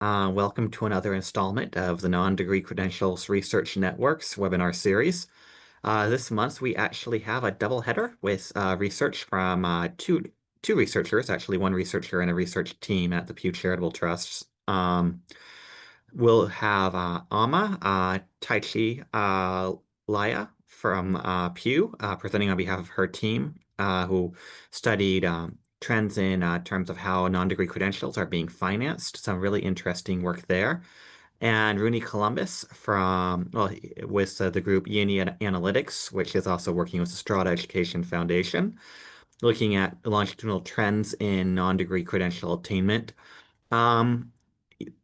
Welcome to another installment of the Non-Degree Credentials Research Network's webinar series. This month, we actually have a double header with research from two researchers, actually one researcher and a research team at the Pew Charitable Trusts. We'll have Ama Taichi Laya from Pew presenting on behalf of her team, who studied trends in terms of how non-degree credentials are being financed. Some really interesting work there. And Rooney Columbus with the group Uni Analytics, which is also working with the Strada Education Foundation, looking at longitudinal trends in non-degree credential attainment. Well,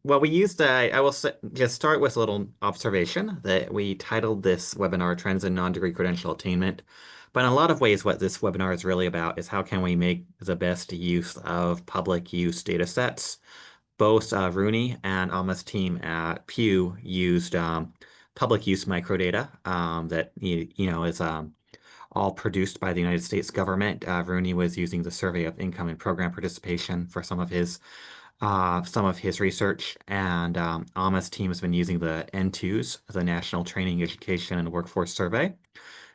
I will just start with a little observation that we titled this webinar Trends in Non-Degree Credential Attainment. But in a lot of ways, what this webinar is really about is how can we make the best use of public use data sets. Both Rooney and Alma's team at Pew used public use microdata that is all produced by the United States government. Rooney was using the Survey of Income and Program Participation for some of his research, and Alma's team has been using the N2s, the National Training, Education, and Workforce Survey,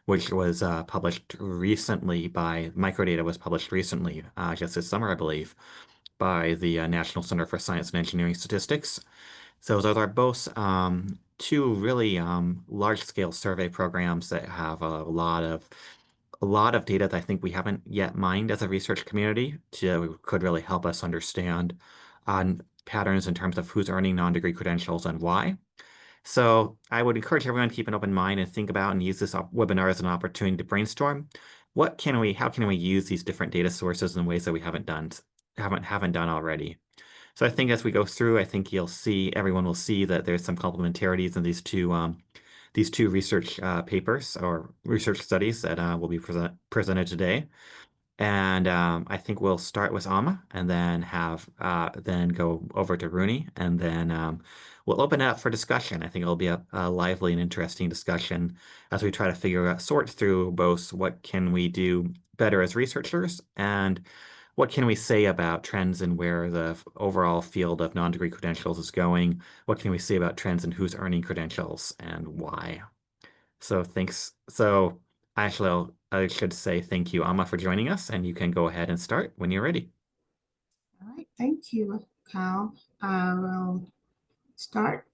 which was published recently microdata was published recently, just this summer, I believe, by the National Center for Science and Engineering Statistics. So those are both two really large-scale survey programs that have a lot of data that I think we haven't yet mined as a research community could really help us understand patterns in terms of who's earning non-degree credentials and why. So I would encourage everyone to keep an open mind and think about and use this webinar as an opportunity to brainstorm. How can we use these different data sources in ways that we haven't done already? So I think as we go through, I think everyone will see that there's some complementarities in these two research papers or research studies that will be presented today. And I think we'll start with Ama and then then go over to Rooney, and then we'll open it up for discussion. I think it'll be a lively and interesting discussion as we try to sort through both what can we do better as researchers and what can we say about trends in where the overall field of non-degree credentials is going? What can we say about trends in who's earning credentials and why? So thanks. So actually, I should say thank you, Ama, for joining us, and you can go ahead and start when you're ready. All right, thank you, Kyle. I will start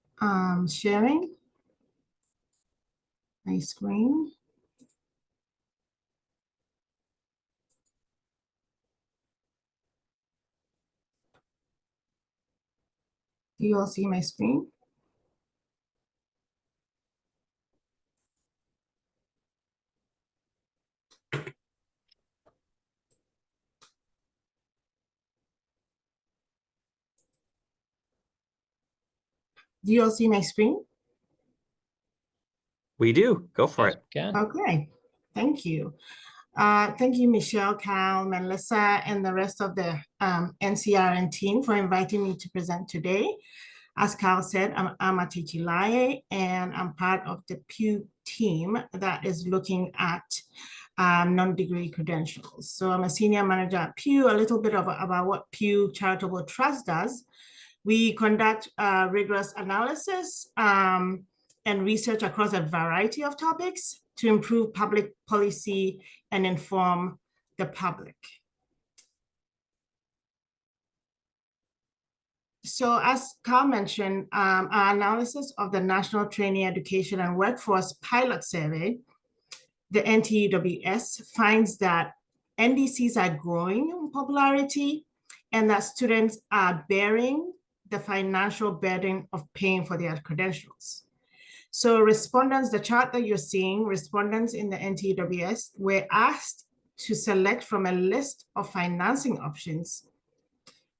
sharing my screen. Do you all see my screen? Do you all see my screen? We do. Go for it. Okay, thank you. Thank you, Michelle, Cal, Melissa, and the rest of the NCRN team for inviting me to present today. As Cal said, I'm Ama Taichi Laya, and I'm part of the Pew team that is looking at non-degree credentials. So I'm a senior manager at Pew. A little bit about what Pew Charitable Trust does. We conduct rigorous analysis and research across a variety of topics to improve public policy and inform the public. So as Carl mentioned, our analysis of the National Training Education and Workforce Pilot Survey, the NTEWS, finds that NDCs are growing in popularity and that students are bearing the financial burden of paying for their credentials. So respondents, the chart that you're seeing, respondents in the NTEWS were asked to select from a list of financing options,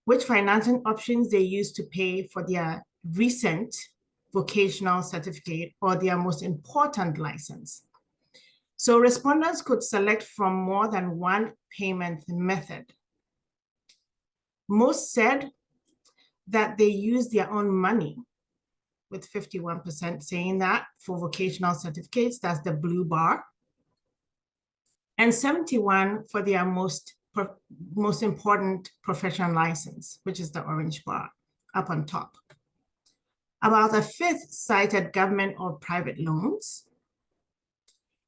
which financing options they use to pay for their recent vocational certificate or their most important license. So respondents could select from more than one payment method. Most said that they use their own money, with 51% saying that for vocational certificates, that's the blue bar, and 71% for their most important professional license, which is the orange bar up on top. About a fifth cited government or private loans.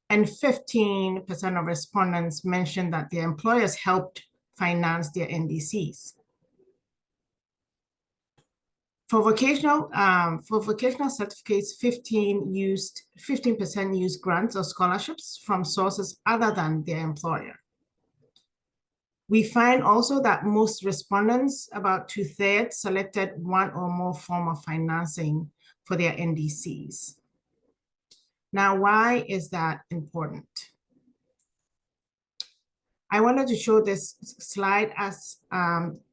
And 15% of respondents mentioned that their employers helped finance their NDCs. For vocational certificates, 15% used grants or scholarships from sources other than their employer. We find also that most respondents, about 2/3, selected one or more form of financing for their NDCs. Now, why is that important? I wanted to show this slide as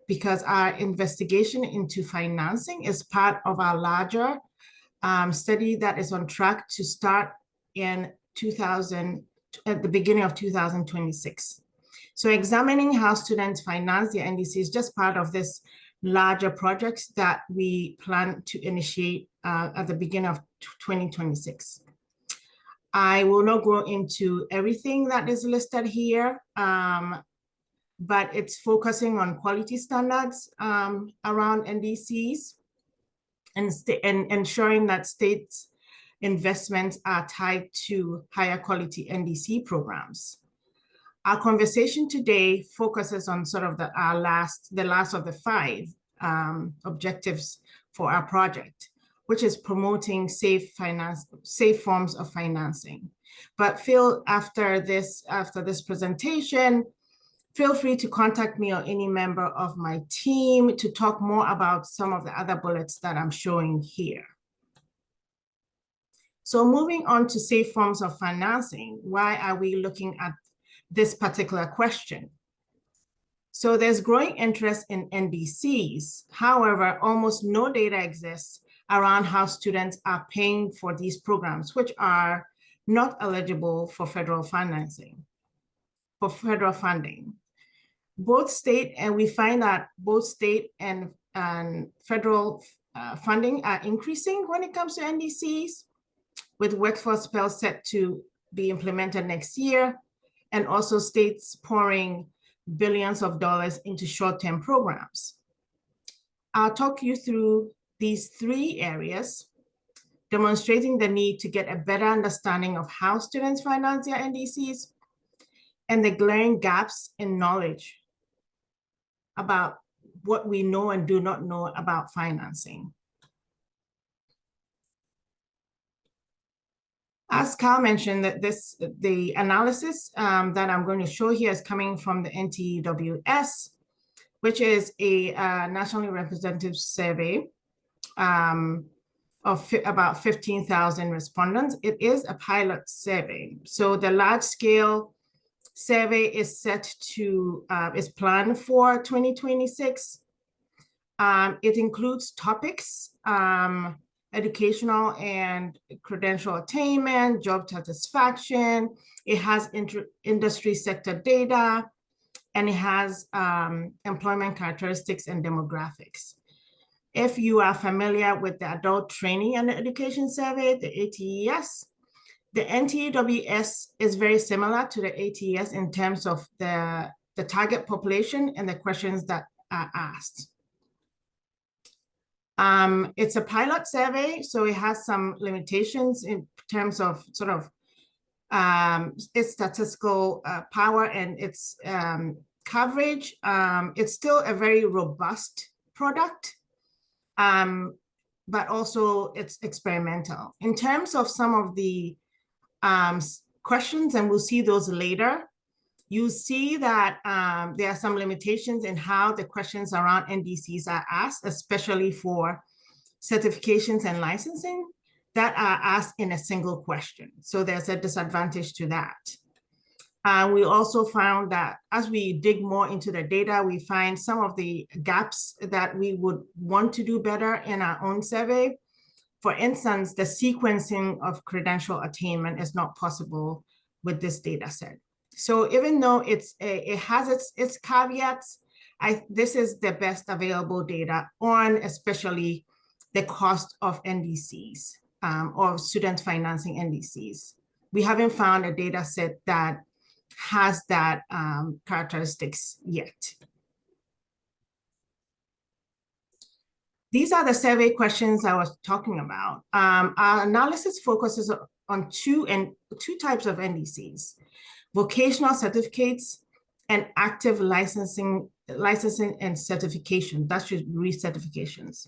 because our investigation into financing is part of our larger study that is on track to start at the beginning of 2026. So examining how students finance their NDC is just part of this larger projects that we plan to initiate at the beginning of 2026. I will not go into everything that is listed here, but it's focusing on quality standards around NDCs and ensuring that states' investments are tied to higher quality NDC programs. Our conversation today focuses on sort of the last of the 5 objectives for our project, which is promoting safe forms of financing. But Phil, after this presentation, feel free to contact me or any member of my team to talk more about some of the other bullets that I'm showing here. So moving on to safe forms of financing, why are we looking at this particular question? So there's growing interest in NDCs. However, almost no data exists around how students are paying for these programs, which are not eligible for federal funding. Both state, and we find that both state and federal funding are increasing when it comes to NDCs, with Workforce Pell set to be implemented next year, and also states pouring billions of dollars into short-term programs. I'll talk you through these 3 areas, demonstrating the need to get a better understanding of how students finance their NDCs and the glaring gaps in knowledge about what we know and do not know about financing. As Carl mentioned, that the analysis that I'm going to show here is coming from the NTWS, which is a nationally representative survey of about 15,000 respondents. It is a pilot survey. So the large-scale survey is is planned for 2026. It includes topics, educational and credential attainment, job satisfaction. It has industry sector data, and it has employment characteristics and demographics. If you are familiar with the Adult Training and Education Survey, the ATES, the NTWS is very similar to the ATES in terms of the target population and the questions that are asked. It's a pilot survey, so it has some limitations in terms of sort of its statistical power and its coverage. It's still a very robust product, but also it's experimental. In terms of some of the questions, and we'll see those later, you see that there are some limitations in how the questions around NDCs are asked, especially for certifications and licensing that are asked in a single question. So there's a disadvantage to that. We also found that as we dig more into the data, we find some of the gaps that we would want to do better in our own survey. For instance, the sequencing of credential attainment is not possible with this data set. So even though it has its caveats, this is the best available data on especially the cost of NDCs or student financing NDCs. We haven't found a data set that has that characteristics yet. These are the survey questions I was talking about. Our analysis focuses on two types of NDCs: vocational certificates and active licensing and certification. That's just recertifications.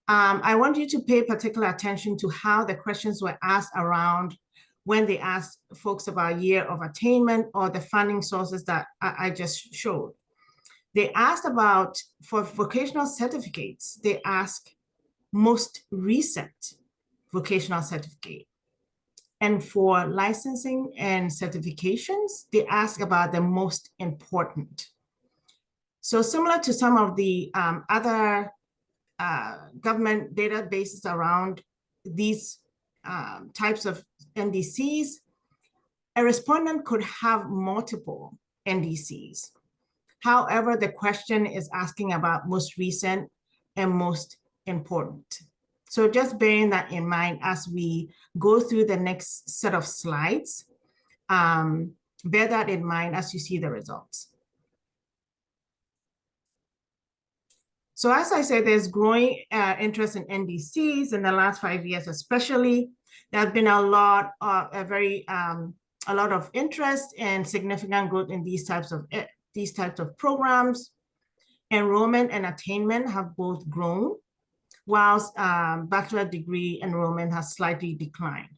I want you to pay particular attention to how the questions were asked around when they asked folks about year of attainment or the funding sources that I just showed. They asked about, for vocational certificates, they ask most recent vocational certificate. And for licensing and certifications, they ask about the most important. So similar to some of the other government databases around these types of NDCs, a respondent could have multiple NDCs. However, the question is asking about most recent and most important. So just bearing that in mind as we go through the next set of slides, bear that in mind as you see the results. So as I said, there's growing interest in NDCs in the last 5 years, especially. There's been a lot of interest and significant growth in these types of programs. Enrollment and attainment have both grown, whilst bachelor degree enrollment has slightly declined.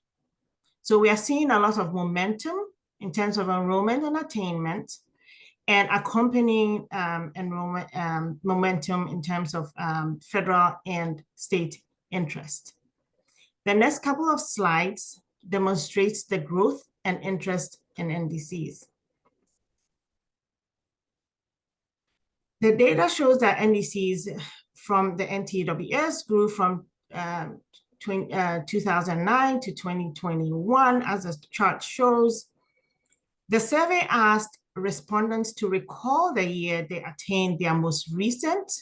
So we are seeing a lot of momentum in terms of enrollment and attainment, and accompanying enrollment momentum in terms of federal and state interest. The next couple of slides demonstrates the growth and interest in NDCs. The data shows that NDCs from the NTWS grew from 2009 to 2021, as the chart shows. The survey asked respondents to recall the year they attained their most recent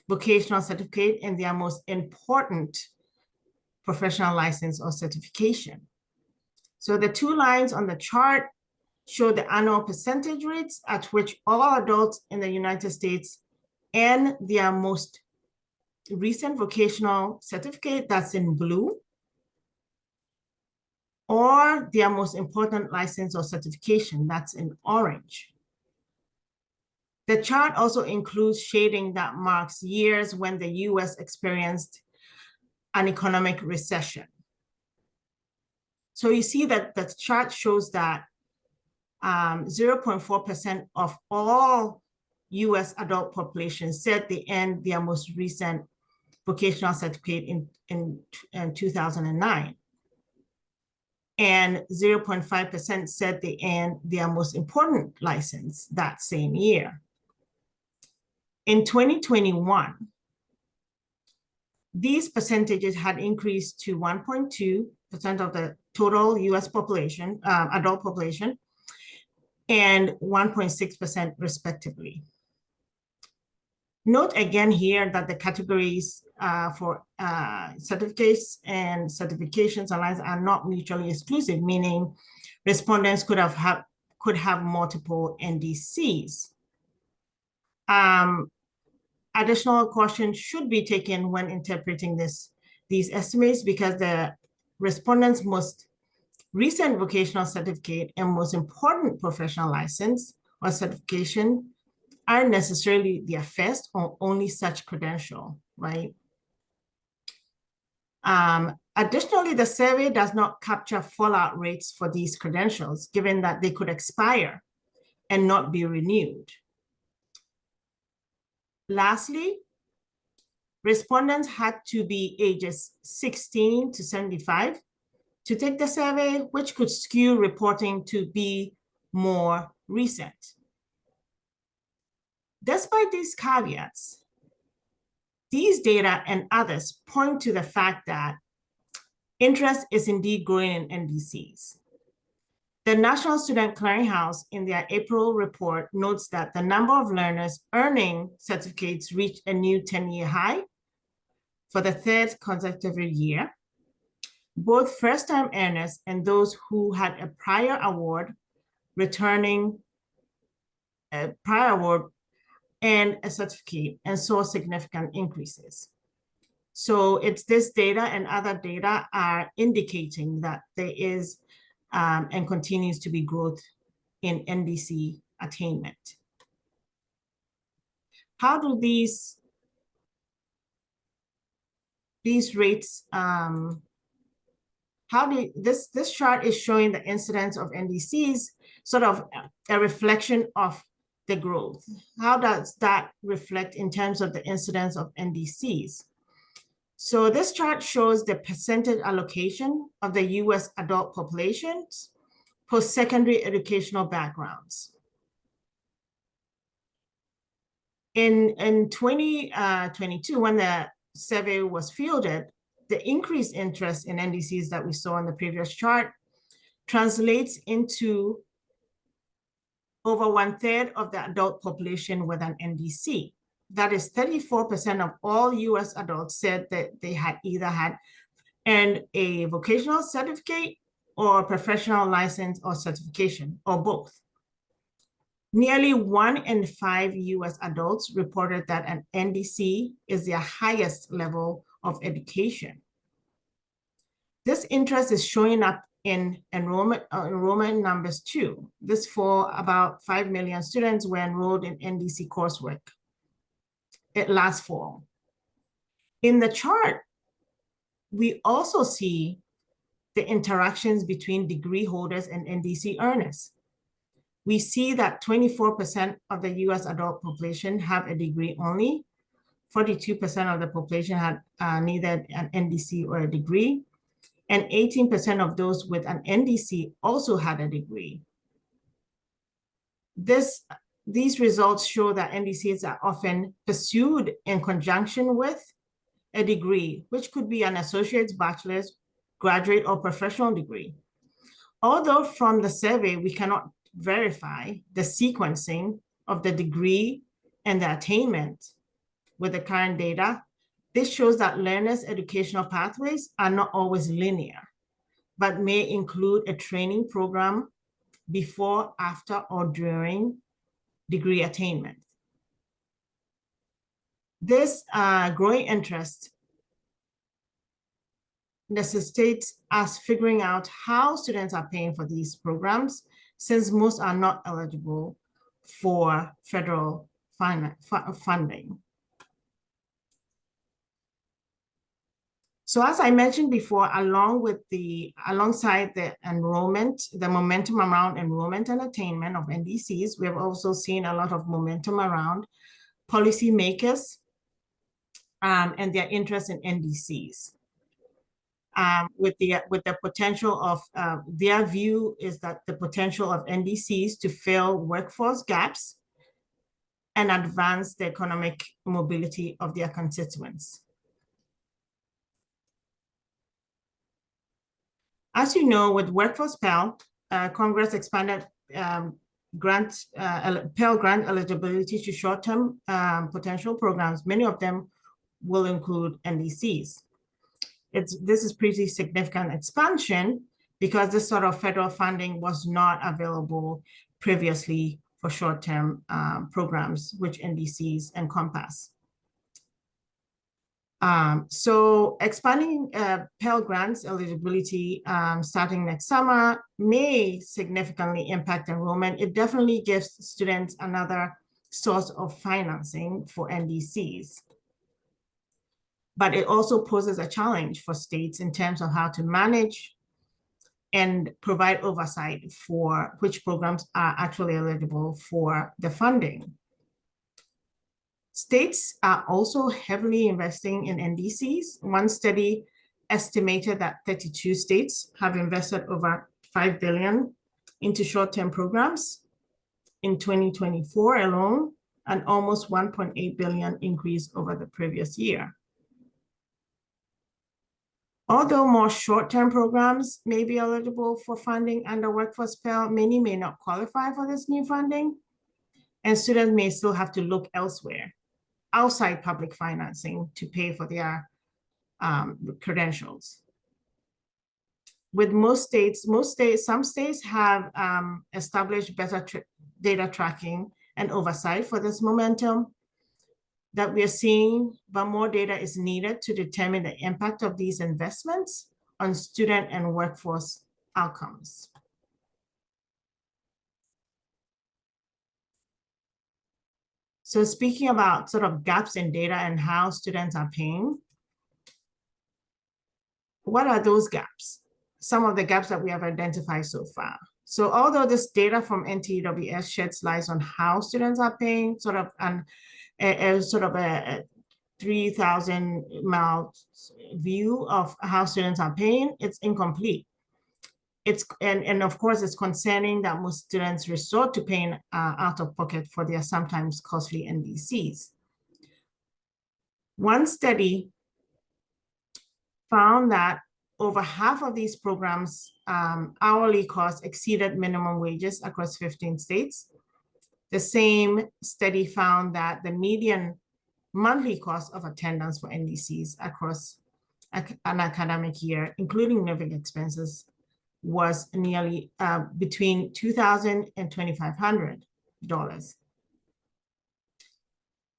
vocational certificate and their most important professional license or certification. So the two lines on the chart show the annual percentage rates at which all adults in the United States and their most recent vocational certificate, that's in blue, or their most important license or certification, that's in orange. The chart also includes shading that marks years when the US experienced an economic recession. So you see that the chart shows that 0.4% of all US adult population said they earned their most recent vocational certificate in 2009. And 0.5% said they earned their most important license that same year. In 2021, these percentages had increased to 1.2% of the total US population, adult population, and 1.6% respectively. Note again here that the categories for certificates and certifications are not mutually exclusive, meaning respondents could have multiple NDCs. Additional caution should be taken when interpreting these estimates, because the respondents' most recent vocational certificate and most important professional license or certification aren't necessarily their first or only such credential, right? Additionally, the survey does not capture fallout rates for these credentials, given that they could expire and not be renewed. Lastly, respondents had to be ages 16 to 75 to take the survey, which could skew reporting to be more recent. Despite these caveats, these data and others point to the fact that interest is indeed growing in NDCs. The National Student Clearinghouse in their April report notes that the number of learners earning certificates reached a new 10-year high for the third consecutive year. Both first-time earners and those who had a prior award and a certificate and saw significant increases. So it's this data and other data are indicating that there is and continues to be growth in NDC attainment. How do these rates, this chart is showing the incidence of NDCs, sort of a reflection of the growth. How does that reflect in terms of the incidence of NDCs? So this chart shows the percentage allocation of the US adult populations post-secondary educational backgrounds. In 2022, when the survey was fielded, the increased interest in NDCs that we saw in the previous chart translates into over 1/3 of the adult population with an NDC. That is 34% of all US adults said that they had either had earned a vocational certificate or a professional license or certification, or both. Nearly 1 in 5 US adults reported that an NDC is their highest level of education. This interest is showing up in enrollment numbers too. This for about 5 million students were enrolled in NDC coursework last fall. In the chart, we also see the interactions between degree holders and NDC earners. We see that 24% of the US adult population have a degree only. 42% of the population had neither an NDC or a degree. And 18% of those with an NDC also had a degree. These results show that NDCs are often pursued in conjunction with a degree, which could be an associate's, bachelor's, graduate, or professional degree. Although from the survey, we cannot verify the sequencing of the degree and the attainment with the current data, this shows that learners' educational pathways are not always linear, but may include a training program before, after, or during degree attainment. This growing interest necessitates us figuring out how students are paying for these programs, since most are not eligible for federal funding. So as I mentioned before, alongside the enrollment, the momentum around enrollment and attainment of NDCs, we have also seen a lot of momentum around policymakers and their interest in NDCs. With the potential of, their view is that the potential of NDCs to fill workforce gaps and advance the economic mobility of their constituents. As you know, with Workforce Pell, Congress expanded Pell grant eligibility to short-term potential programs. Many of them will include NDCs. This is pretty significant expansion because this sort of federal funding was not available previously for short-term programs, which NDCs encompass. So expanding Pell Grants eligibility starting next summer may significantly impact enrollment. It definitely gives students another source of financing for NDCs. But it also poses a challenge for states in terms of how to manage and provide oversight for which programs are actually eligible for the funding. States are also heavily investing in NDCs. One study estimated that 32 states have invested over $5 billion into short-term programs in 2024 alone, an almost $1.8 billion increase over the previous year. Although more short-term programs may be eligible for funding under Workforce Pell, many may not qualify for this new funding, and students may still have to look elsewhere, outside public financing, to pay for their credentials. With some states have established better data tracking and oversight for this momentum. that we are seeing, but more data is needed to determine the impact of these investments on student and workforce outcomes. So speaking about sort of gaps in data and how students are paying, what are those gaps? Some of the gaps that we have identified so far. So although this data from NTEWS sheds light on how students are paying, sort of a 3,000 mile view of how students are paying, it's incomplete. And of course, it's concerning that most students resort to paying out of pocket for their sometimes costly NDCs. One study found that over half of these programs' hourly costs exceeded minimum wages across 15 states. The same study found that the median monthly cost of attendance for NDCs across an academic year, including living expenses, was nearly between $2,000 and $2,500.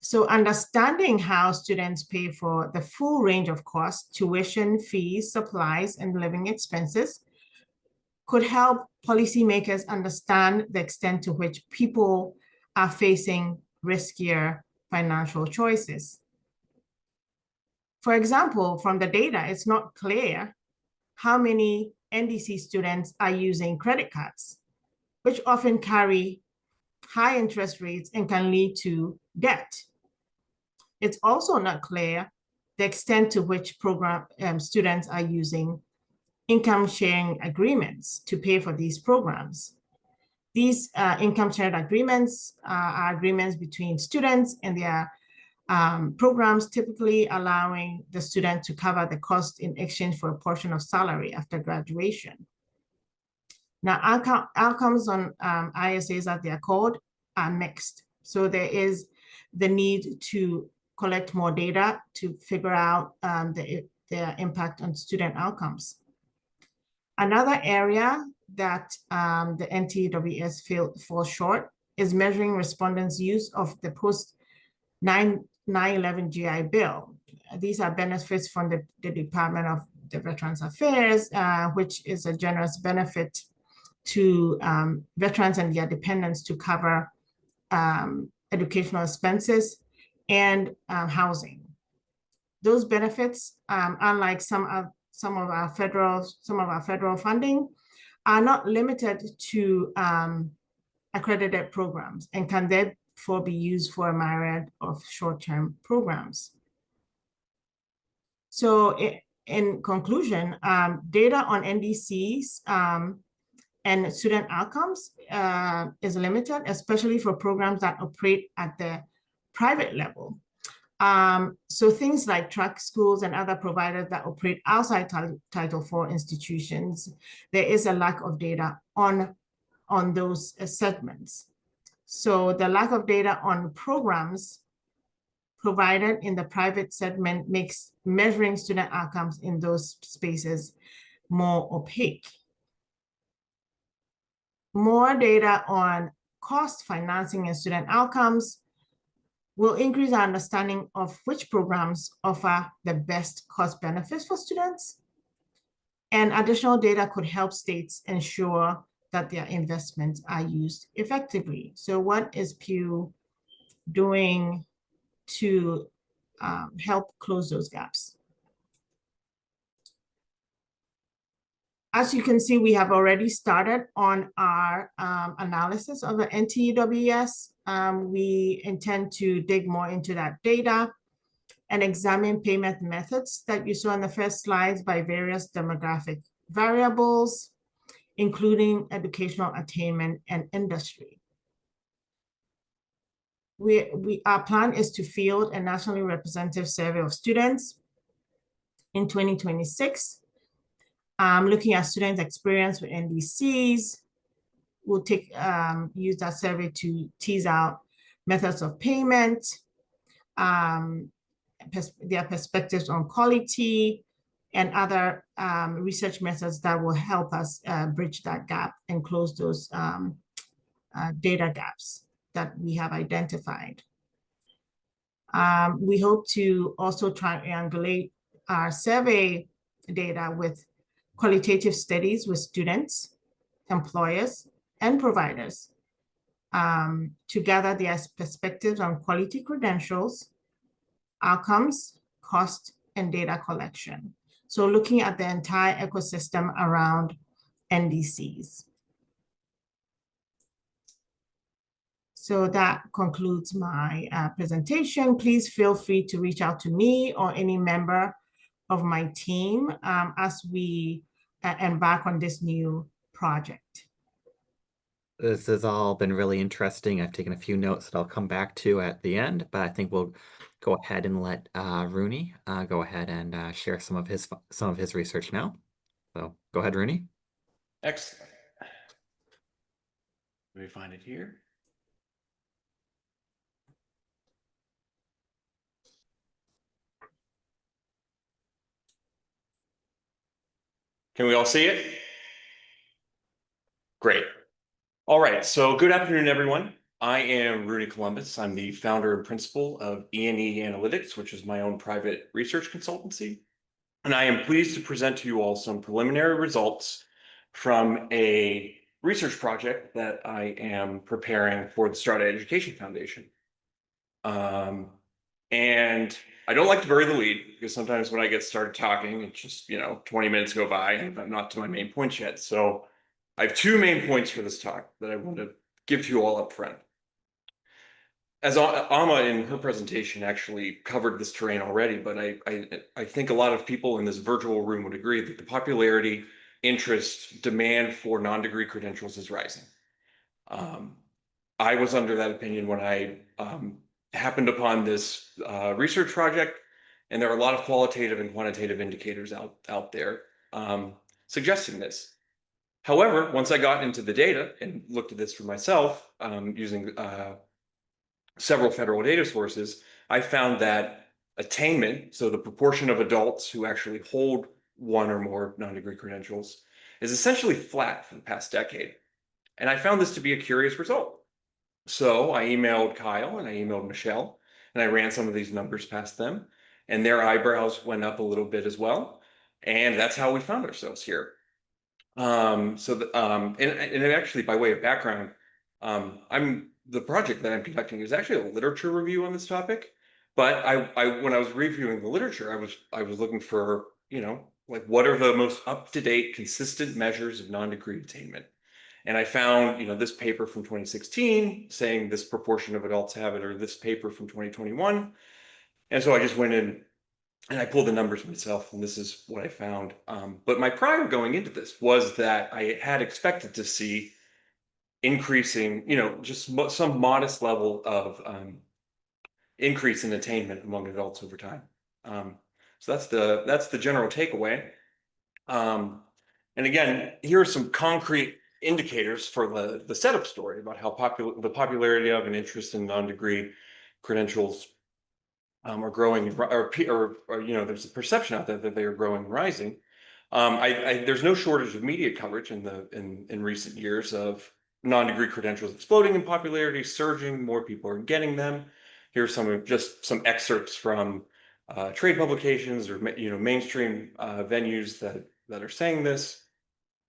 So understanding how students pay for the full range of costs, tuition, fees, supplies, and living expenses could help policymakers understand the extent to which people are facing riskier financial choices. For example, from the data, it's not clear how many NDC students are using credit cards, which often carry high interest rates and can lead to debt. It's also not clear the extent to which students are using income sharing agreements to pay for these programs. These income sharing agreements are agreements between students and their programs, typically allowing the student to cover the cost in exchange for a portion of salary after graduation. Now, outcomes on ISAs, as they are called, are mixed. So there is the need to collect more data to figure out their impact on student outcomes. Another area that the NTEWS falls short is measuring respondents' use of the post-9/11 GI Bill. These are benefits from the Department of the Veterans Affairs, which is a generous benefit to veterans and their dependents to cover educational expenses and housing. Those benefits, unlike some of our federal funding, are not limited to accredited programs and can therefore be used for a myriad of short-term programs. So in conclusion, data on NDCs and student outcomes is limited, especially for programs that operate at the private level. So things like track schools and other providers that operate outside Title IV institutions, there is a lack of data on those segments. So the lack of data on programs provided in the private segment makes measuring student outcomes in those spaces more opaque. More data on cost, financing, and student outcomes will increase our understanding of which programs offer the best cost benefits for students. And additional data could help states ensure that their investments are used effectively. So what is Pew doing to help close those gaps? As you can see, we have already started on our analysis of the NTEWS. We intend to dig more into that data and examine payment methods that you saw in the first slides by various demographic variables, including educational attainment and industry. Our plan is to field a nationally representative survey of students in 2026. Looking at students' experience with NDCs, we'll use that survey to tease out methods of payment, their perspectives on quality, and other research methods that will help us bridge that gap and close those data gaps that we have identified. We hope to also triangulate our survey data with qualitative studies with students, employers, and providers to gather their perspectives on quality credentials, outcomes, cost, and data collection. So looking at the entire ecosystem around NDCs. So that concludes my presentation. Please feel free to reach out to me or any member of my team as we embark on this new project. This has all been really interesting. I've taken a few notes that I'll come back to at the end, but I think we'll go ahead and let Rooney go ahead and share some of his research now. So go ahead, Rooney. Excellent. Let me find it here. Can we all see it? Great. All right, so good afternoon, everyone. I am Rudy Columbus. I'm the founder and principal of E&E Analytics, which is my own private research consultancy. And I am pleased to present to you all some preliminary results from a research project that I am preparing for the Strata Education Foundation. And I don't like to bury the lead because sometimes when I get started talking, it's just, 20 minutes go by and I'm not to my main points yet. So I have two main points for this talk that I want to give to you all up front. As Amma in her presentation actually covered this terrain already, but I think a lot of people in this virtual room would agree that the popularity, interest, demand for non-degree credentials is rising. I was under that opinion when I happened upon this research project, and there are a lot of qualitative and quantitative indicators out there suggesting this. However, once I got into the data and looked at this for myself using several federal data sources, I found that attainment, so the proportion of adults who actually hold one or more non-degree credentials, is essentially flat for the past decade. And I found this to be a curious result. So I emailed Kyle and I emailed Michelle, and I ran some of these numbers past them, and their eyebrows went up a little bit as well. And that's how we found ourselves here. And actually, by way of background, the project that I'm conducting is actually a literature review on this topic. But when I was reviewing the literature, I was looking for, like what are the most up-to-date, consistent measures of non-degree attainment. And I found, this paper from 2016 saying this proportion of adults have it, or this paper from 2021. And so I just went in and I pulled the numbers myself, and this is what I found. But my prior going into this was that I had expected to see increasing, just some modest level of increase in attainment among adults over time. So that's the general takeaway. And again, here are some concrete indicators for the setup story about how the popularity of and interest in non-degree credentials are growing, or there's a perception out there that they are growing and rising. There's no shortage of media coverage in recent years of non-degree credentials exploding in popularity, surging, more people are getting them. Here's some excerpts from trade publications or mainstream venues that are saying this.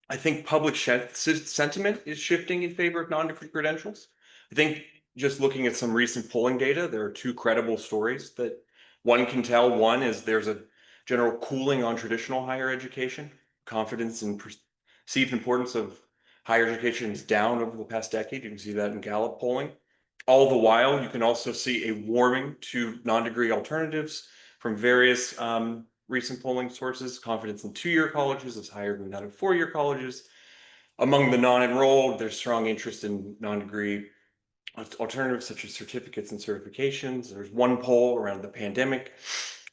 I think public sentiment is shifting in favor of non-degree credentials. I think just looking at some recent polling data, there are two credible stories that one can tell. One is there's a general cooling on traditional higher education. Confidence and perceived importance of higher education is down over the past decade. You can see that in Gallup polling. All the while, you can also see a warming to non-degree alternatives from various recent polling sources. Confidence in two-year colleges is higher than that of four-year colleges. Among the non-enrolled, there's strong interest in non-degree alternatives such as certificates and certifications. There's one poll around the pandemic.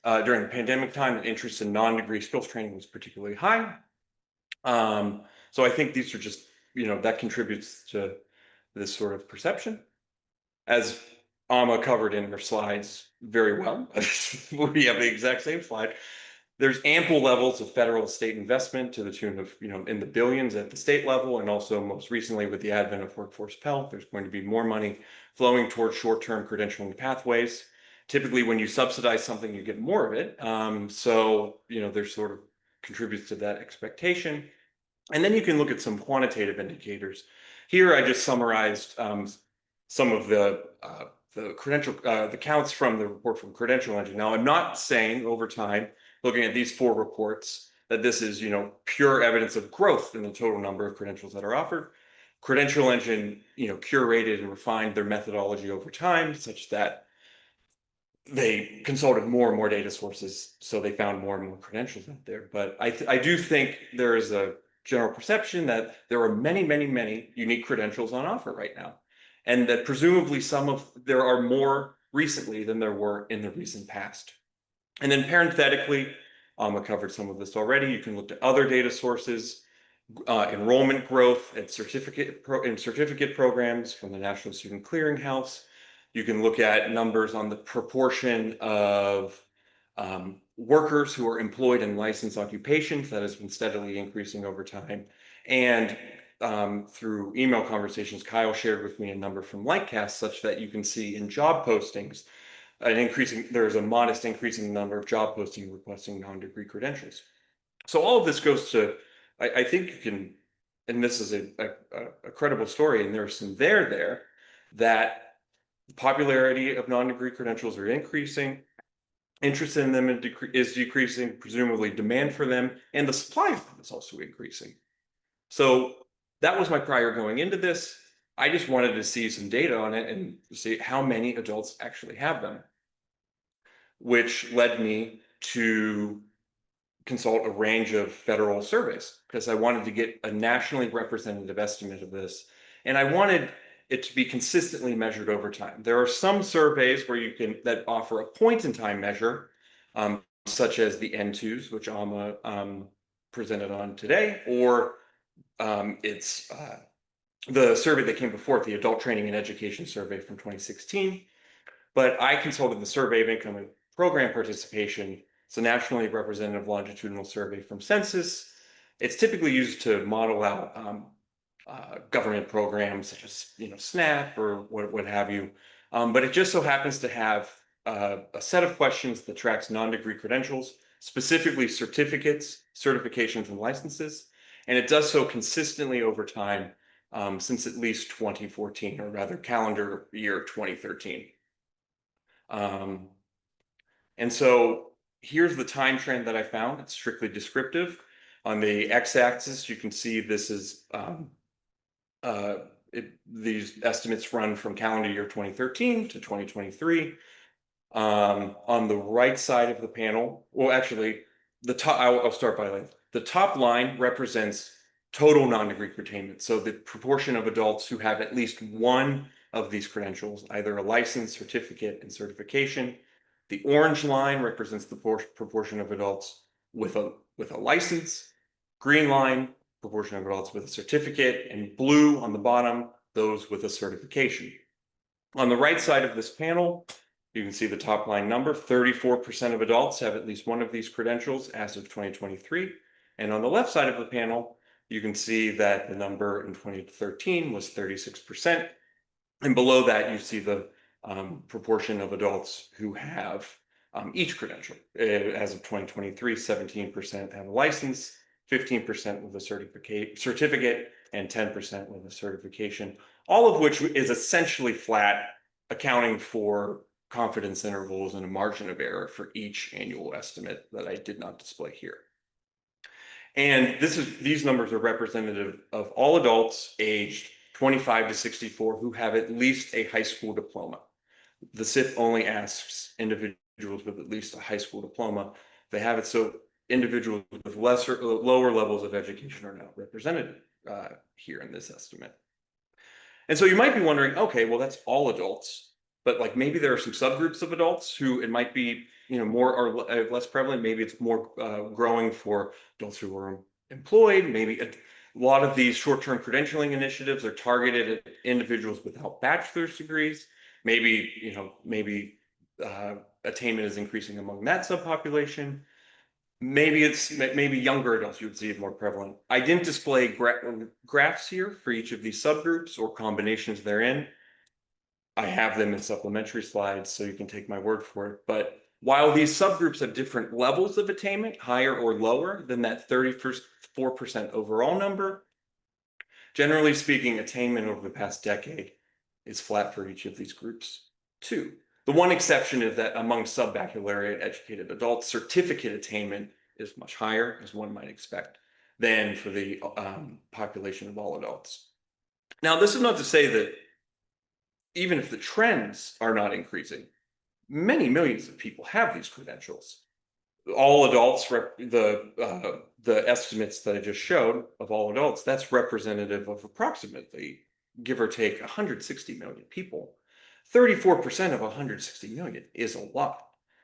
During the pandemic time, the interest in non-degree skills training was particularly high. So I think these are just, that contributes to this sort of perception. As Amma covered in her slides very well, we have the exact same slide. There's ample levels of federal state investment to the tune of, in the billions at the state level, and also most recently with the advent of Workforce Pell, there's going to be more money flowing towards short-term credentialing pathways Typically, when you subsidize something, you get more of it. So, there's sort of contributes to that expectation. And then you can look at some quantitative indicators. Here, I just summarized some of the the counts from the report from Credential Engine. Now, I'm not saying over time, looking at these 4 reports, that this is pure evidence of growth in the total number of credentials that are offered. Credential Engine, curated and refined their methodology over time, such that they consulted more and more data sources, so they found more and more credentials out there. But I do think there is a general perception that there are many, many, many unique credentials on offer right now, and that presumably there are more recently than there were in the recent past. And then parenthetically, I covered some of this already. You can look to other data sources, enrollment growth at certificate programs from the National Student Clearinghouse. You can look at numbers on the proportion of workers who are employed in licensed occupations that has been steadily increasing over time. And through email conversations, Kyle shared with me a number from Lightcast, such that you can see in job postings there's a modest increasing number of job postings requesting non-degree credentials. So all of this goes to, I think you can, and this is a credible story, and there's some there that the popularity of non-degree credentials are increasing, interest in them is decreasing, presumably demand for them, and the supply of them is also increasing. So that was my prior going into this. I just wanted to see some data on it and see how many adults actually have them, which led me to consult a range of federal surveys because I wanted to get a nationally representative estimate of this. And I wanted it to be consistently measured over time. There are some surveys that offer a point in time measure, such as the N2s, which Alma presented on today, or it's the survey that came before it, the Adult Training and Education Survey from 2016. But I consulted the Survey of Income and Program Participation. It's a nationally representative longitudinal survey from Census. It's typically used to model out government programs such as SNAP or what have you. But it just so happens to have a set of questions that tracks non-degree credentials, specifically certificates, certifications, and licenses. And it does so consistently over time since at least 2014, or rather calendar year 2013. And so here's the time trend that I found. It's strictly descriptive. On the x-axis, you can see this is these estimates run from calendar year 2013 to 2023. On the right side of the panel, well, actually, I'll start by length. The top line represents total non-degree attainment. So the proportion of adults who have at least one of these credentials, either a license, certificate, and certification. The orange line represents the proportion of adults with a license. Green line, proportion of adults with a certificate, and blue on the bottom, those with a certification. On the right side of this panel, you can see the top line number. 34% of adults have at least one of these credentials as of 2023. And on the left side of the panel, you can see that the number in 2013 was 36%. And below that, you see the proportion of adults who have each credential. As of 2023, 17% have a license, 15% with a certificate, and 10% with a certification, all of which is essentially flat, accounting for confidence intervals and a margin of error for each annual estimate that I did not display here. And these numbers are representative of all adults aged 25 to 64 who have at least a high school diploma. The SIP only asks individuals with at least a high school diploma. They have it, so individuals with lower levels of education are now represented here in this estimate. And so you might be wondering, okay, well, that's all adults, but like maybe there are some subgroups of adults who it might be more or less prevalent. Maybe it's more growing for adults who are employed. Maybe a lot of these short-term credentialing initiatives are targeted at individuals without bachelor's degrees. Maybe attainment is increasing among that subpopulation. Maybe younger adults you would see it more prevalent. I didn't display graphs here for each of these subgroups or combinations therein. I have them in supplementary slides, so you can take my word for it. But while these subgroups have different levels of attainment, higher or lower than that 34% overall number, generally speaking, attainment over the past decade is flat for each of these groups too. The one exception is that among subbaccalaureate educated adults, certificate attainment is much higher, as one might expect, than for the population of all adults. Now, this is not to say that even if the trends are not increasing, many millions of people have these credentials. All adults, the estimates that I just showed of all adults, that's representative of approximately, give or take, 160 million people. 34% of 160 million is a lot.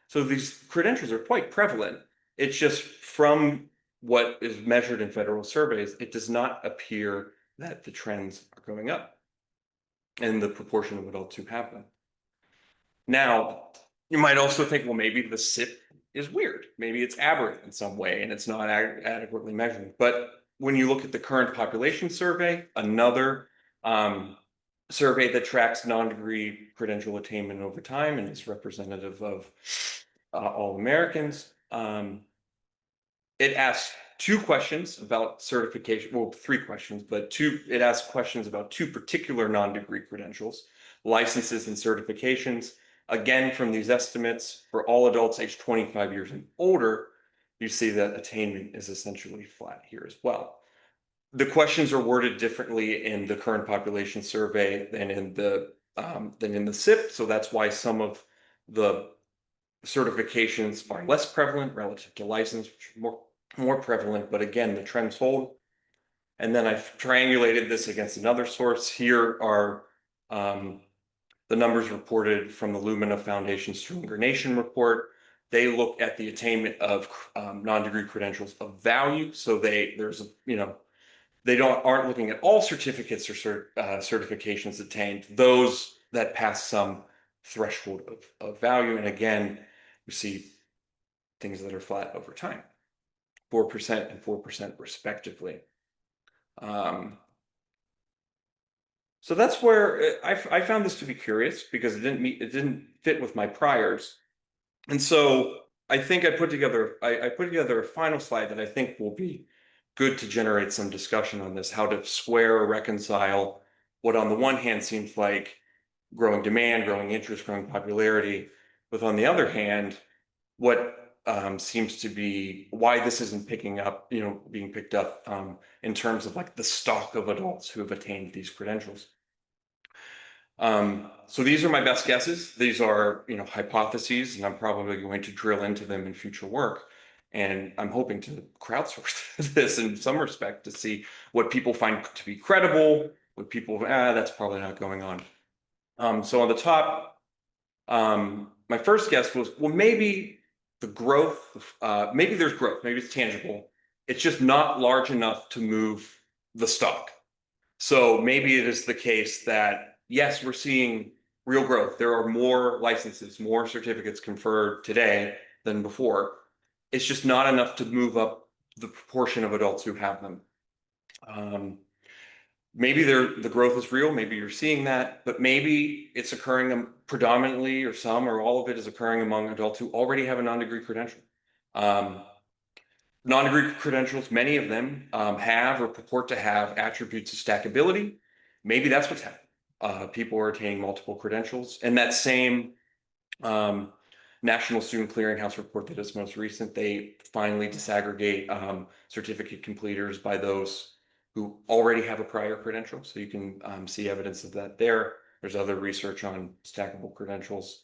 So these credentials are quite prevalent. It's just from what is measured in federal surveys, it does not appear that the trends are going up and the proportion of adults who have them. Now, you might also think, well, maybe the SIP is weird. Maybe it's aberrant in some way and it's not adequately measured. But when you look at the current population survey, another survey that tracks non-degree credential attainment over time and is representative of all Americans, it asks two questions about certification. Well, three questions, but it asks questions about two particular non-degree credentials, licenses and certifications. Again, from these estimates, for all adults aged 25 years and older, you see that attainment is essentially flat here as well. The questions are worded differently in the current population survey than in the SIP, so that's why some of the certifications are less prevalent relative to license, which are more prevalent, but again, the trends hold. And then I've triangulated this against another source. Here are the numbers reported from the Lumina Foundation Stronger Nation report. They look at the attainment of non-degree credentials of value. So they aren't looking at all certificates or certifications attained, those that pass some threshold of value. And again, you see things that are flat over time, 4% and 4% respectively. So that's where I found this to be curious because it didn't fit with my priors. And so I think I put together a final slide that I think will be good to generate some discussion on this, how to square or reconcile what on the one hand seems like growing demand, growing interest, growing popularity, with on the other hand, what seems to be why this isn't being picked up in terms of like the stock of adults who have attained these credentials. So these are my best guesses. These are, hypotheses, and I'm probably going to drill into them in future work. And I'm hoping to crowdsource this in some respect to see what people find to be credible, what people, that's probably not going on. So on the top, my first guess was, well, maybe the growth, maybe there's growth, maybe it's tangible. It's just not large enough to move the stock. So maybe it is the case that, yes, we're seeing real growth. There are more licenses, more certificates conferred today than before. It's just not enough to move up the proportion of adults who have them. Maybe the growth is real. Maybe you're seeing that, but maybe it's occurring predominantly, or some, or all of it is occurring among adults who already have a non-degree credential. Non-degree credentials, many of them have or purport to have attributes of stackability. Maybe that's what's happening. People are attaining multiple credentials. And that same National Student Clearinghouse report that is most recent, they finally disaggregate certificate completers by those who already have a prior credential. So you can see evidence of that there. There's other research on stackable credentials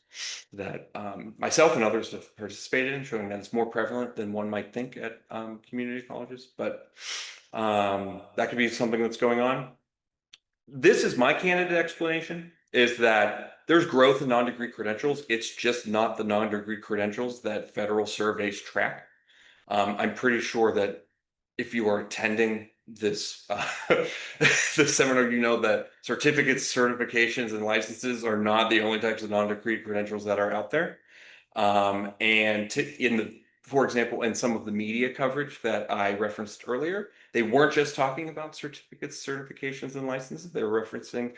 that myself and others have participated in, showing that it's more prevalent than one might think at community colleges. But that could be something that's going on. This is my candidate explanation, is that there's growth in non-degree credentials. It's just not the non-degree credentials that federal surveys track. I'm pretty sure that if you are attending this the seminar, you know that certificates, certifications, and licenses are not the only types of non-degree credentials that are out there. For example, in some of the media coverage that I referenced earlier, they weren't just talking about certificates, certifications, and licenses. They were referencing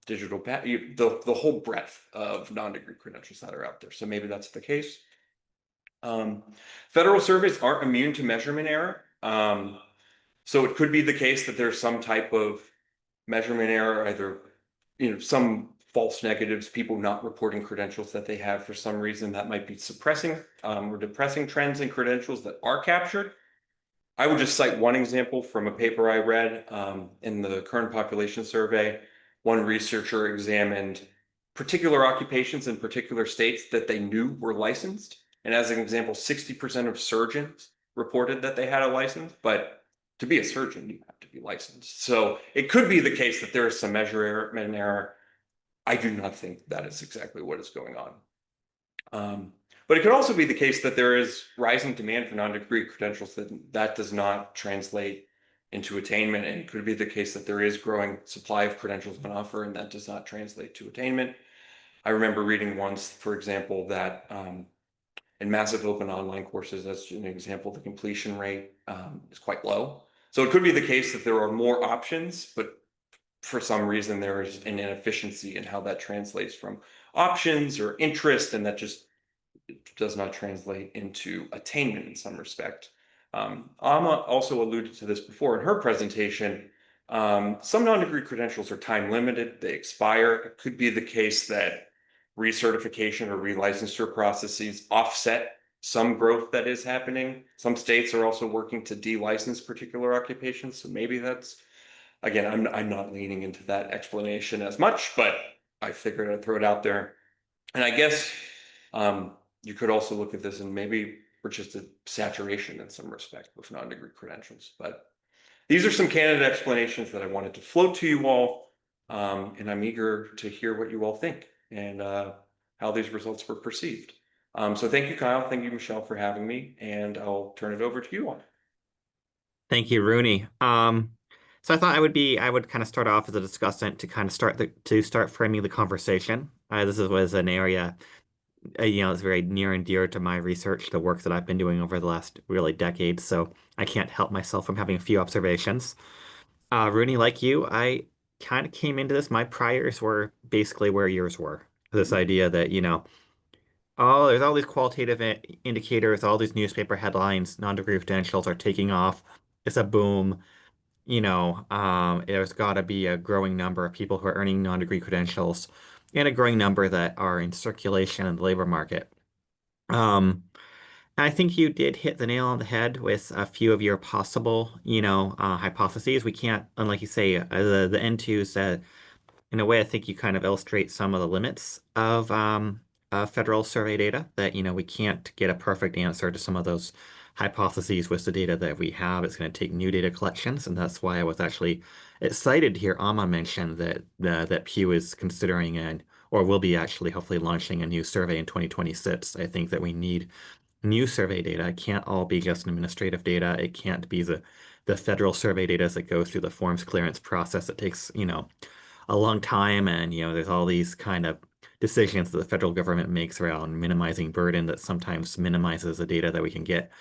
the whole breadth of non-degree credentials that are out there. So maybe that's the case. Federal surveys aren't immune to measurement error. So it could be the case that there's some type of measurement error, either some false negatives, people not reporting credentials that they have for some reason that might be suppressing or depressing trends in credentials that are captured. I would just cite one example from a paper I read in the current population survey. One researcher examined particular occupations in particular states that they knew were licensed. And as an example, 60% of surgeons reported that they had a license, but to be a surgeon, you have to be licensed. So it could be the case that there is some measurement error. I do not think that is exactly what is going on. But it could also be the case that there is rising demand for non-degree credentials that does not translate into attainment. And it could be the case that there is growing supply of credentials on offer and that does not translate to attainment. I remember reading once, for example, that in massive open online courses, as an example, the completion rate is quite low. So it could be the case that there are more options, but for some reason there is an inefficiency in how that translates from options or interest, and that just does not translate into attainment in some respect. Amma also alluded to this before in her presentation. Some non-degree credentials are time limited, they expire. It could be the case that recertification or relicensure processes offset some growth that is happening. Some states are also working to de-license particular occupations. So maybe that's, again, I'm not leaning into that explanation as much, but I figured I'd throw it out there. And I guess you could also look at this and maybe we're just a saturation in some respect with non-degree credentials. But these are some candid explanations that I wanted to float to you all. And I'm eager to hear what you all think and how these results were perceived. So thank you, Kyle. Thank you, Michelle, for having me. And I'll turn it over to you all. Thank you, Rooney. So I thought I would kind of start off as a discussant to kind of start framing the conversation. Was an area, it's very near and dear to my research, the work that I've been doing over the last really decade. So I can't help myself from having a few observations. Rooney, like you, I kind of came into this. My priors were basically where yours were. This idea that, oh, there's all these qualitative indicators, all these newspaper headlines, non-degree credentials are taking off. It's a boom. There's got to be a growing number of people who are earning non-degree credentials and a growing number that are in circulation in the labor market. I think you did hit the nail on the head with a few of your possible, hypotheses. We can't, unlike you say, the N2s, in a way, I think you kind of illustrate some of the limits of federal survey data that, we can't get a perfect answer to some of those hypotheses with the data that we have. It's going to take new data collections, and that's why I was actually excited to hear Amma mention that Pew is considering or will be actually hopefully launching a new survey in 2026. I think that we need new survey data. It can't all be just administrative data. It can't be the federal survey data as it goes through the forms clearance process. It takes, a long time, and there's all these kind of decisions that the federal government makes around minimizing burden that sometimes minimizes the data that we can get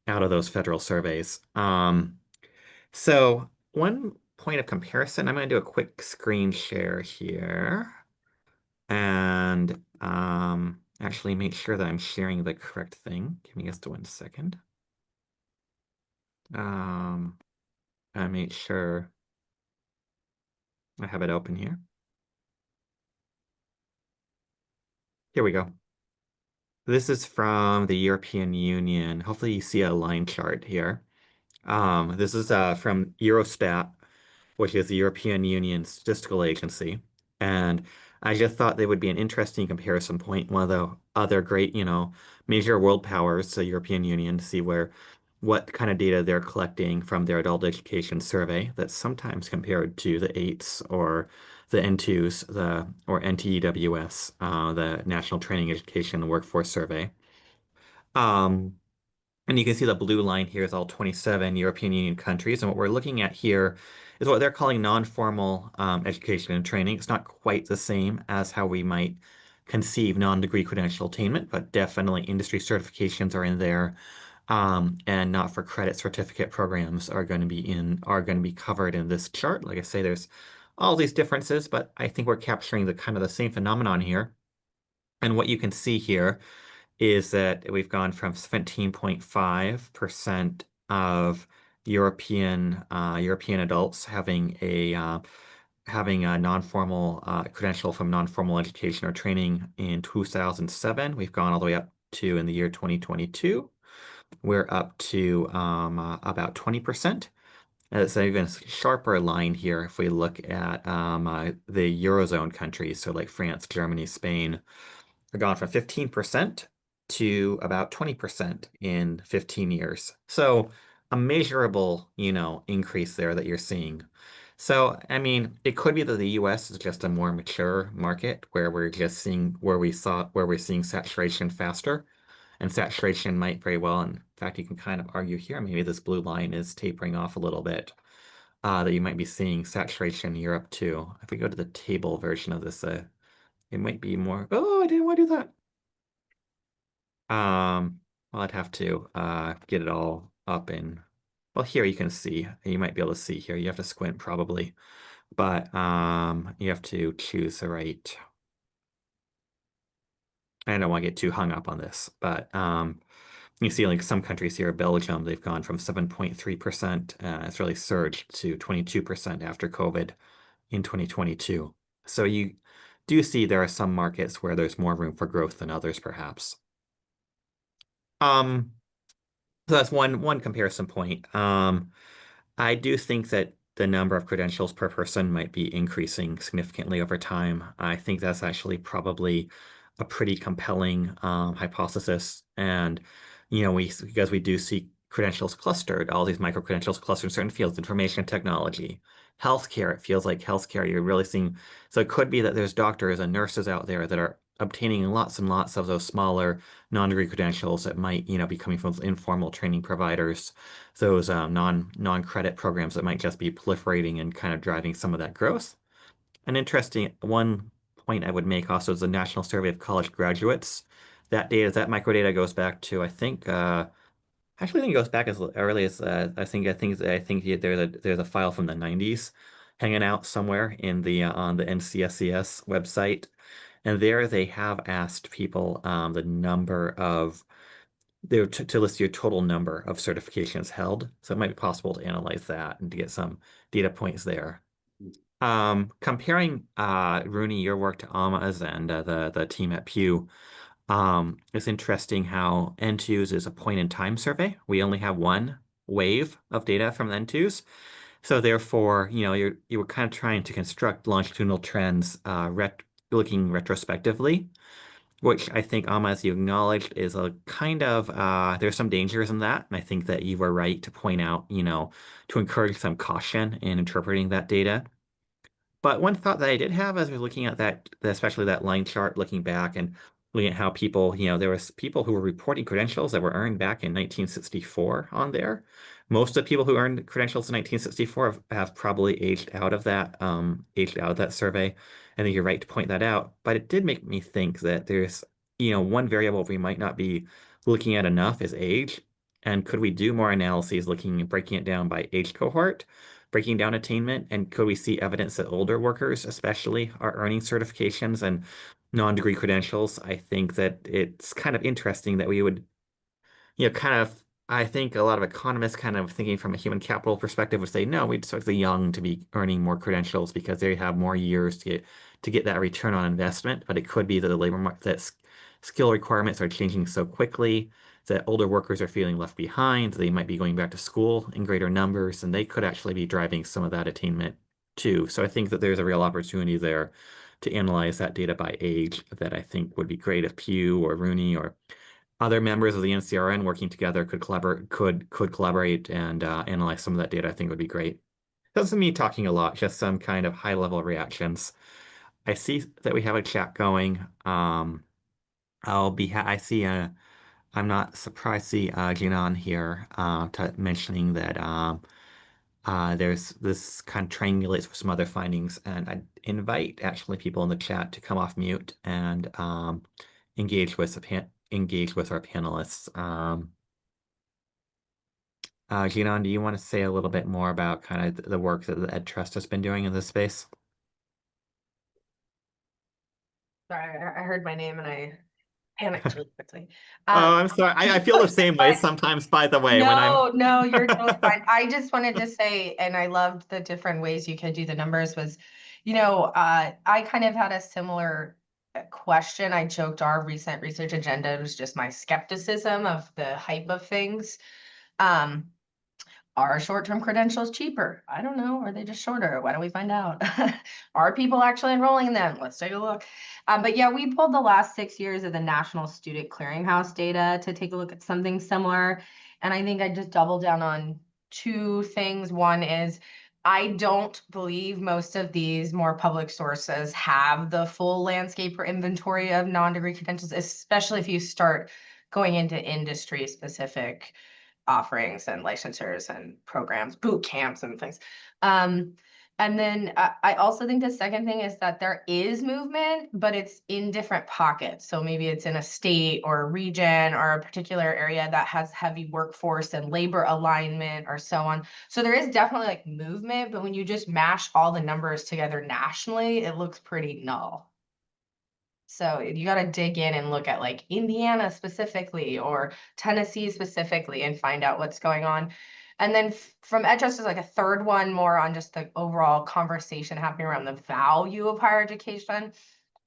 out of those federal surveys. So one point of comparison, I'm going to do a quick screen share here and actually make sure that I'm sharing the correct thing. Give me just 1 second. I make sure I have it open here. Here we go. This is from the European Union. Hopefully you see a line chart here. This is from Eurostat, which is the European Union Statistical Agency. And I just thought they would be an interesting comparison point. One of the other great, major world powers, the European Union, to see what kind of data they're collecting from their adult education survey that's sometimes compared to the EITS or the N2s, or NTEWS, the National Training Education and Workforce Survey. And you can see the blue line here is all 27 European Union countries. And what we're looking at here is what they're calling non-formal education and training. It's not quite the same as how we might conceive non-degree credential attainment, but definitely industry certifications are in there. And not-for-credit certificate programs are going to be covered in this chart. Like I say, there's all these differences, but I think we're capturing the kind of the same phenomenon here. And what you can see here is that we've gone from 17.5% of European adults having a non-formal credential from non-formal education or training in 2007. We've gone all the way up to, in the year 2022, we're up to about 20%. It's an even sharper line here if we look at the Eurozone countries, so like France, Germany, Spain, have gone from 15% to about 20% in 15 years. So a measurable, increase there that you're seeing. So, I mean, it could be that the US is just a more mature market where we're seeing saturation faster. And saturation might very well, in fact, you can kind of argue here, maybe this blue line is tapering off a little bit, that you might be seeing saturation in Europe too. If we go to the table version of this, it might be more, oh, I didn't want to do that. Well, I'd have to get it all up in, well, here you can see, you might be able to see here. You have to squint probably, but you have to choose the right. I don't want to get too hung up on this, but you see like some countries here, Belgium, they've gone from 7.3%, it's really surged to 22% after COVID in 2022. So you do see there are some markets where there's more room for growth than others, perhaps. Um, so that's one comparison point. I do think that the number of credentials per person might be increasing significantly over time. I think that's actually probably a pretty compelling hypothesis. And, because we do see credentials clustered, all these micro credentials clustered in certain fields, information technology, healthcare. It feels like healthcare, you're really seeing. So it could be that there's doctors and nurses out there that are obtaining lots and lots of those smaller non-degree credentials that might, be coming from informal training providers, those non-credit programs that might just be proliferating and kind of driving some of that growth. An interesting one point I would make also is the National Survey of College Graduates. That microdata goes back to, I think, actually, I think it goes back as early as there's a file from the 90s hanging out somewhere in the on the NCSES website, and there they have asked people the number of to list your total number of certifications held. So it might be possible to analyze that and to get some data points there. Comparing Rooney, your work to Amma's and the team at Pew, it's interesting how N2s is a point in time survey. We only have one wave of data from N2s. So therefore, you were kind of trying to construct longitudinal trends looking retrospectively, which I think, as you acknowledged, is a kind of, there's some dangers in that. And I think that you were right to point out, to encourage some caution in interpreting that data. But one thought that I did have as we were looking at that, especially that line chart, looking back and looking at how people, there was people who were reporting credentials that were earned back in 1964 on there. Most of the people who earned credentials in 1964 have probably aged out of that survey. I think you're right to point that out. But it did make me think that there's, one variable we might not be looking at enough is age. And could we do more analyses breaking it down by age cohort? Breaking down attainment, and could we see evidence that older workers especially are earning certifications and non-degree credentials? I think that it's kind of interesting that we would, I think a lot of economists kind of thinking from a human capital perspective would say, no, we'd expect the young to be earning more credentials because they have more years to get that return on investment. But it could be that the labor market, that skill requirements are changing so quickly that older workers are feeling left behind. They might be going back to school in greater numbers, and they could actually be driving some of that attainment too. So I think that there's a real opportunity there to analyze that data by age that I think would be great if Pew or Rooney or other members of the NCRN working together could collaborate and analyze some of that data. I think would be great. Doesn't mean talking a lot, just some kind of high-level reactions. I see that we have a chat going. I see I'm not surprised to see Jinan here mentioning that there's this kind of triangulates with some other findings, and I'd invite actually people in the chat to come off mute and engage with our panelists. Jinan, do you want to say a little bit more about kind of the work that the Ed Trust has been doing in this space? Sorry, I heard my name and I panicked really quickly. Oh, I'm sorry. I feel the same way sometimes, by the way, when I'm. No, you're totally fine. I just wanted to say, and I loved the different ways you could do the numbers was, I kind of had a similar question. I joked our recent research agenda was just my skepticism of the hype of things. Are short-term credentials cheaper? I don't know. Are they just shorter? Why don't we find out? Are people actually enrolling in them? Let's take a look. But yeah, we pulled the last 6 years of the National Student Clearinghouse data to take a look at something similar. And I think I just double down on two things. One is I don't believe most of these more public sources have the full landscape or inventory of non-degree credentials, especially if you start going into industry specific offerings and licensures and programs, boot camps and things. And then I also think the second thing is that there is movement, but it's in different pockets. So maybe it's in a state or a region or a particular area that has heavy workforce and labor alignment or so on. So there is definitely like movement, but when you just mash all the numbers together nationally, it looks pretty null. So you got to dig in and look at like Indiana specifically or Tennessee specifically and find out what's going on. And then from EdTrust is like a third one more on just the overall conversation happening around the value of higher education.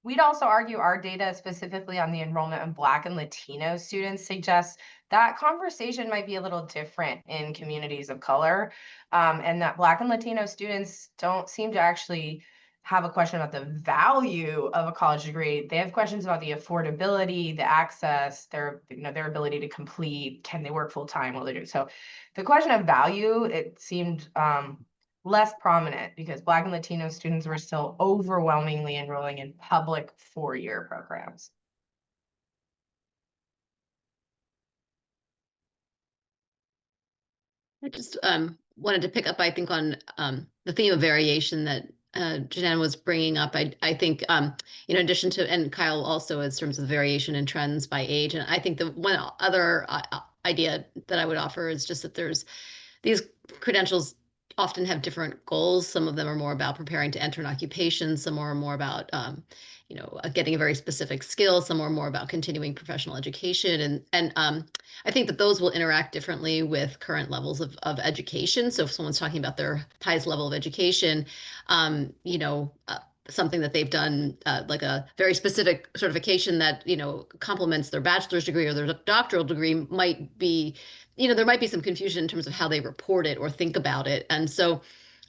We'd also argue our data specifically on the enrollment of Black and Latino students suggests that conversation might be a little different in communities of color, and that Black and Latino students don't seem to actually have a question about the value of a college degree. They have questions about the affordability, the access, their ability to complete, can they work full time while they do. So the question of value, it seemed less prominent because Black and Latino students were still overwhelmingly enrolling in public four-year programs. I just wanted to pick up, I think, on the theme of variation that Janan was bringing up. I think, in addition to, and Kyle also, in terms of variation in trends by age. And I think the one other idea that I would offer is just that there's these credentials often have different goals. Some of them are more about preparing to enter an occupation. Some are more about, getting a very specific skill. Some are more about continuing professional education. And I think that those will interact differently with current levels of education. So if someone's talking about their highest level of education, something that they've done, like a very specific certification that, complements their bachelor's degree or their doctoral degree might be, there might be some confusion in terms of how they report it or think about it. And so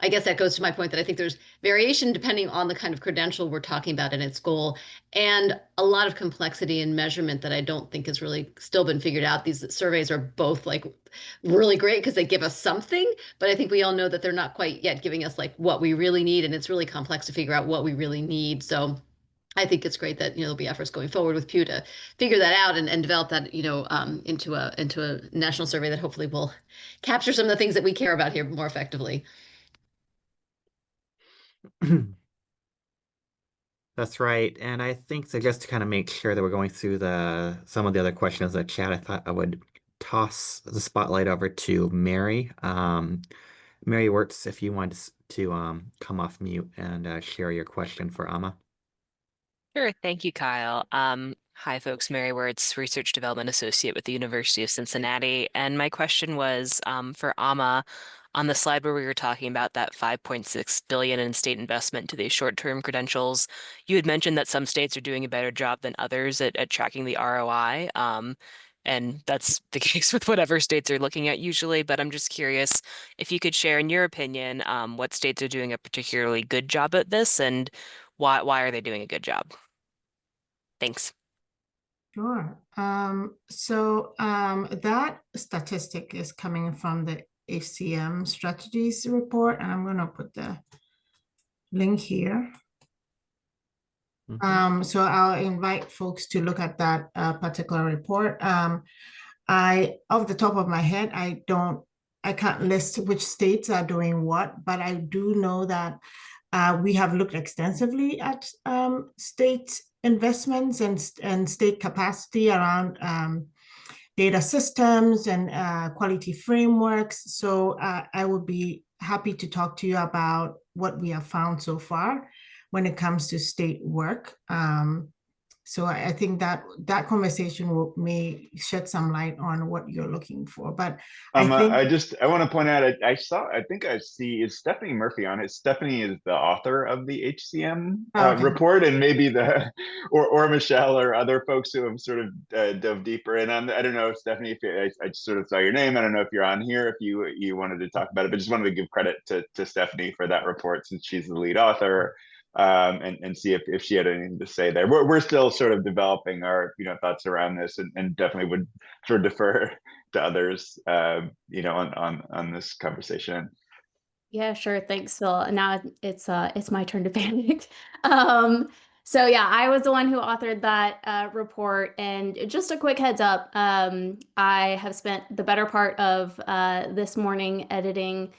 I guess that goes to my point that I think there's variation depending on the kind of credential we're talking about and its goal, and a lot of complexity in measurement that I don't think has really still been figured out. These surveys are both like really great because they give us something, but I think we all know that they're not quite yet giving us like what we really need, and it's really complex to figure out what we really need. So I think it's great that there'll be efforts going forward with Pew to figure that out and develop that into a national survey that hopefully will capture some of the things that we care about here more effectively. That's right. And I think so, just to kind of make sure that we're going through some of the other questions in the chat, I thought I would toss the spotlight over to Mary. Mary Wirtz, if you want to come off mute and share your question for Amma. Sure. Thank you, Kyle. Hi, folks. Mary Wirtz, Research Development Associate with the University of Cincinnati. And my question was for Amma, on the slide where we were talking about that $5.6 billion in state investment to these short-term credentials, you had mentioned that some states are doing a better job than others at tracking the ROI. And that's the case with whatever states are looking at usually. But I'm just curious if you could share, in your opinion, what states are doing a particularly good job at this and why are they doing a good job? Thanks. Sure. That statistic is coming from the HCM strategies report, and I'm going to put the link here. So I'll invite folks to look at that particular report. Off the top of my head, I can't list which states are doing what, but I do know that we have looked extensively at state investments and state capacity around data systems and quality frameworks. So I would be happy to talk to you about what we have found so far when it comes to state work. So I think that that conversation may shed some light on what you're looking for. But I think I want to point out, I think I see, is Stephanie Murphy on it? Stephanie is the author of the HCM okay. report, and maybe or Michelle or other folks who have sort of dove deeper in on. I don't know if Stephanie, if I just sort of saw your name. I don't know if you're on here, if you wanted to talk about it, but just wanted to give credit to Stephanie for that report, since she's the lead author. And see if she had anything to say there. We're still sort of developing our thoughts around this, and definitely would sort of defer to others on this conversation. Yeah, sure. Thanks, Phil. Now it's my turn to panic. So yeah, I was the one who authored that report. And just a quick heads up, I have spent the better part of this morning editing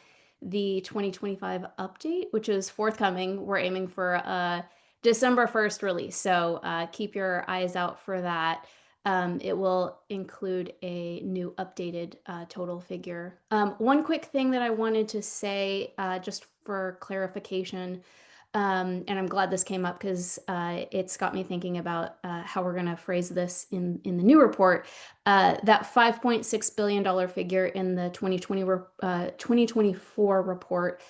the 2025 update, which is forthcoming. We're aiming for a December 1st release, so keep your eyes out for that. It will include a new updated total figure. One quick thing that I wanted to say, just for clarification, and I'm glad this came up because it's got me thinking about how we're going to phrase this in the new report. That $5.6 billion figure in the 2024 report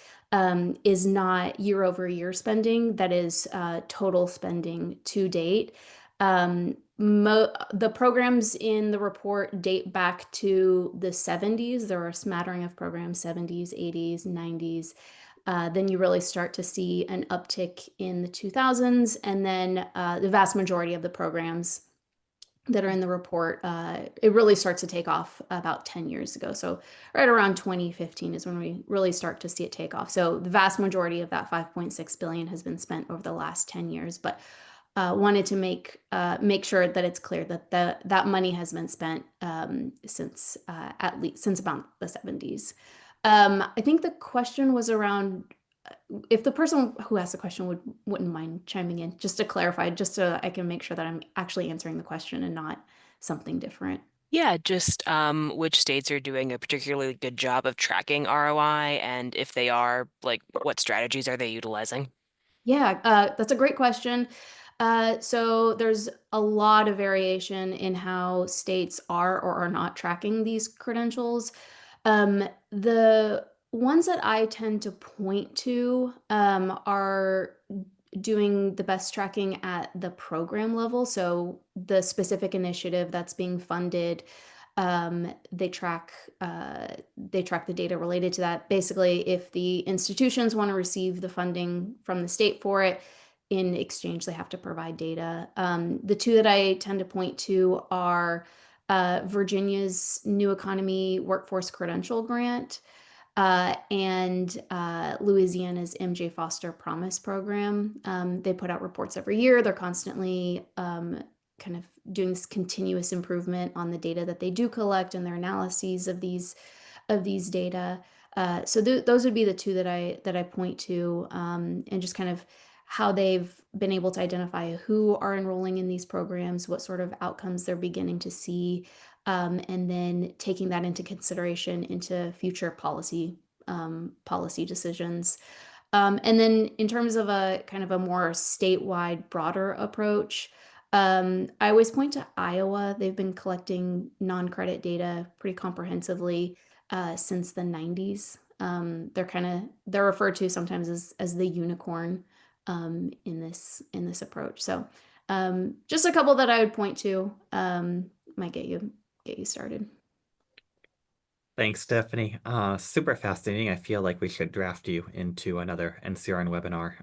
is not year-over-year spending. That is total spending to date. The programs in the report date back to the 70s. There are a smattering of programs, 70s, 80s, 90s. Then you really start to see an uptick in the 2000s, and then the vast majority of the programs that are in the report, it really starts to take off about 10 years ago. So right around 2015 is when we really start to see it take off. So the vast majority of that 5.6 billion has been spent over the last 10 years, but wanted to make sure that it's clear that that money has been spent since at least since about the 70s. I think the question was around if the person who asked the question wouldn't mind chiming in, just to clarify, just so I can make sure that I'm actually answering the question and not something different. Yeah, just which states are doing a particularly good job of tracking ROI, and if they are, like, what strategies are they utilizing? Yeah, that's a great question. So there's a lot of variation in how states are or are not tracking these credentials. The ones that I tend to point to are doing the best tracking at the program level. So the specific initiative that's being funded, they track the data related to that. Basically, if the institutions want to receive the funding from the state for it, in exchange, they have to provide data. The two that I tend to point to are Virginia's New Economy Workforce Credential Grant and Louisiana's MJ Foster Promise Program. They put out reports every year. They're constantly kind of doing this continuous improvement on the data that they do collect and their analyses of these data. So those would be the two that I point to, and just kind of how they've been able to identify who are enrolling in these programs, what sort of outcomes they're beginning to see, and then taking that into consideration into future policy decisions. And then in terms of a kind of a more statewide, broader approach, I always point to Iowa. They've been collecting non-credit data pretty comprehensively since the 90s. They're referred to sometimes as the unicorn in this approach. So just a couple that I would point to might get you started. Thanks, Stephanie. Super fascinating. I feel like we should draft you into another NCRN webinar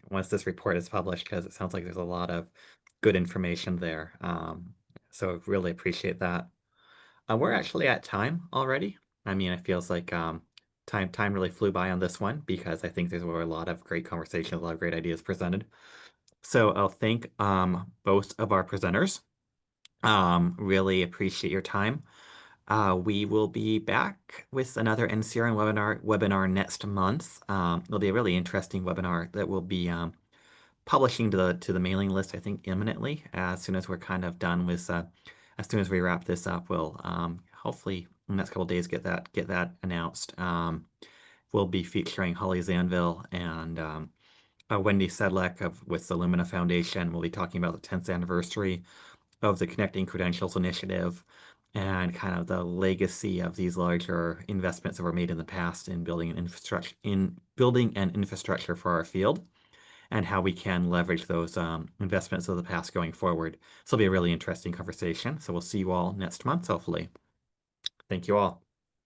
once this report is published, because it sounds like there's a lot of good information there. So really appreciate that. We're actually at time already. I mean, it feels like time really flew by on this one, because I think there were a lot of great conversations, a lot of great ideas presented. So I'll thank both of our presenters. Really appreciate your time. We will be back with another NCRN webinar next month. It'll be a really interesting webinar that will be publishing to the mailing list, I think, imminently. As soon as we're kind of done with, as soon as we wrap this up, we'll hopefully in the next couple of days get that announced. We'll be featuring Holly Zanville and Wendy Sedlak with the Lumina Foundation. We'll be talking about the 10th anniversary of the Connecting Credentials Initiative and kind of the legacy of these larger investments that were made in the past in building an infrastructure for our field, and how we can leverage those investments of the past going forward. So it'll be a really interesting conversation. So we'll see you all next month, hopefully. Thank you all.